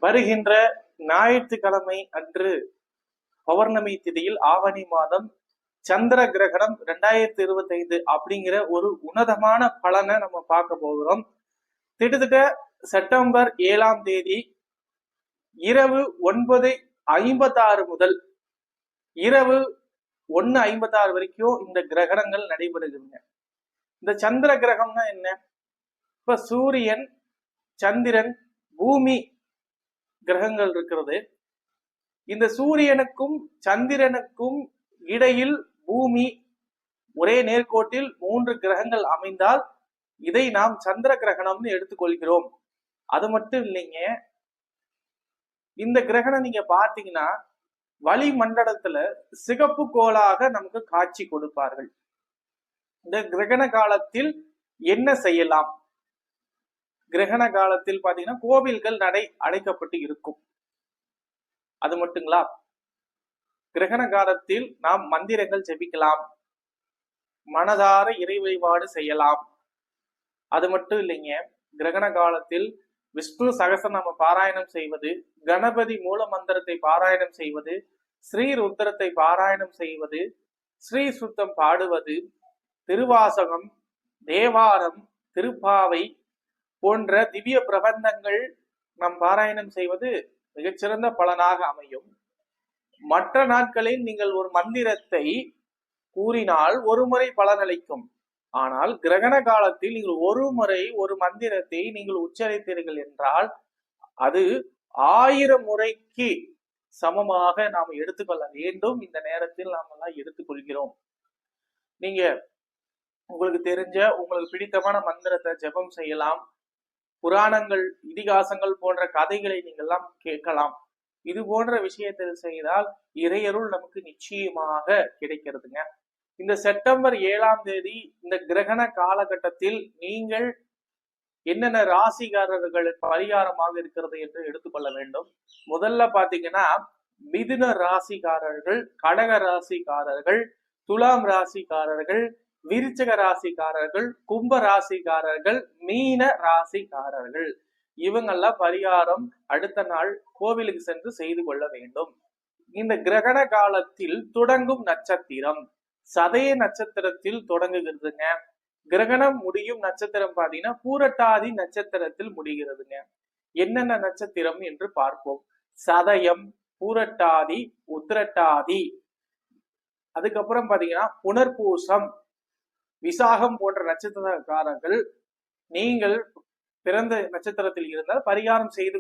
வருகின்ற ஞாயிற்றுக்கிழமை அன்று பௌர்ணமி திதியில் ஆவணி மாதம் சந்திர கிரகணம் 2025 அப்படிங்கிற ஒரு உன்னதமான பலனை நம்ம பார்க்க போகிறோம். கிட்டத்தட்ட செப்டம்பர் 7ஆம் தேதி இரவு 9:56 முதல் இரவு 1:56 வரைக்கும் இந்த கிரகணங்கள் நடைபெறுதுங்க. இந்த சந்திர கிரகம்னா என்ன? இப்ப சூரியன், சந்திரன், பூமி கிரகங்கள் இருக்கிறது. இந்த சூரியனுக்கும் சந்திரனுக்கும் இடையில் பூமி ஒரே நேர்கோட்டில் 3 கிரகங்கள் அமைந்தால் இதை நாம் சந்திர கிரகணம்னு எடுத்துக்கொள்கிறோம். அது மட்டும் இல்லைங்க, இந்த கிரகணம் நீங்க பாத்தீங்கன்னா வளிமண்டலத்துல சிகப்பு கோளாக நமக்கு காட்சி கொடுப்பார்கள். இந்த கிரகண காலத்தில் என்ன செய்யலாம்? கிரகண காலத்தில் பாத்தீங்கன்னா கோவில்கள் நடை அடைக்கப்பட்டு இருக்கும். அது மட்டுங்களா, கிரகண காலத்தில் நாம் மந்திரங்கள் ஜெபிக்கலாம், மனதார இறை வழிபாடு செய்யலாம். அது மட்டும் இல்லைங்க, கிரகண காலத்தில் விஷ்ணு சகஸ்ரநாம பாராயணம் செய்வது, கணபதி மூல மந்திரத்தை பாராயணம் செய்வது, ஸ்ரீ ருத்ரத்தை பாராயணம் செய்வது, ஸ்ரீ சுத்தம் பாடுவது, திருவாசகம், தேவாரம், திருப்பாவை போன்ற திவ்ய பிரபந்தங்கள் நாம் பாராயணம் செய்வது மிகச்சிறந்த பலனாக அமையும். மற்ற நாட்களில் நீங்கள் ஒரு மந்திரத்தை கூறினால் ஒரு முறை பலனளிக்கும். ஆனால் கிரகண காலத்தில் நீங்கள் ஒரு முறை ஒரு மந்திரத்தை நீங்கள் உச்சரித்தீர்கள் என்றால் அது 1000 முறைக்கு சமமாக நாம் எடுத்துக்கொள்ள வேண்டும். இந்த நேரத்தில் நாம் எல்லாம் எடுத்துக்கொள்கிறோம். நீங்க உங்களுக்கு தெரிஞ்ச உங்களுக்கு பிடித்தமான மந்திரத்தை ஜெபம் செய்யலாம். புராணங்கள், இதிகாசங்கள் போன்ற கதைகளை நீங்கள் எல்லாம் கேட்கலாம். இது போன்ற விஷயத்தில் செய்தால் இறையருள் நமக்கு நிச்சயமாக கிடைக்கிறதுங்க. இந்த செப்டம்பர் 7ஆம் தேதி இந்த கிரகண காலகட்டத்தில் நீங்கள் என்னென்ன ராசிக்காரர்களுக்கு பரிகாரமாக இருக்கிறது என்று எடுத்துக்கொள்ள வேண்டும். முதல்ல பாத்தீங்கன்னா மிதுன ராசிக்காரர்கள், கடக ராசிக்காரர்கள், துலாம் ராசிக்காரர்கள், விருச்சிக ராசிக்காரர்கள், கும்ப ராசிக்காரர்கள், மீன ராசிக்காரர்கள் இவங்கெல்லாம் பரிகாரம் அடுத்த நாள் கோவிலுக்கு சென்று செய்து கொள்ள வேண்டும். இந்த கிரகண காலத்தில் தொடங்கும் நட்சத்திரம் சதய நட்சத்திரத்தில் தொடங்குகிறதுங்க. கிரகணம் முடியும் நட்சத்திரம் பாத்தீங்கன்னா பூரட்டாதி நட்சத்திரத்தில் முடிகிறதுங்க. என்னென்ன நட்சத்திரம் என்று பார்ப்போம். சதயம், பூரட்டாதி, உத்திரட்டாதி, அதுக்கப்புறம் பாத்தீங்கன்னா புனர்பூசம், விசாகம் போன்ற நட்சத்திரக்காரர்கள் நீங்கள் பிறந்த நட்சத்திரத்தில் இருந்தால் பரிகாரம் செய்து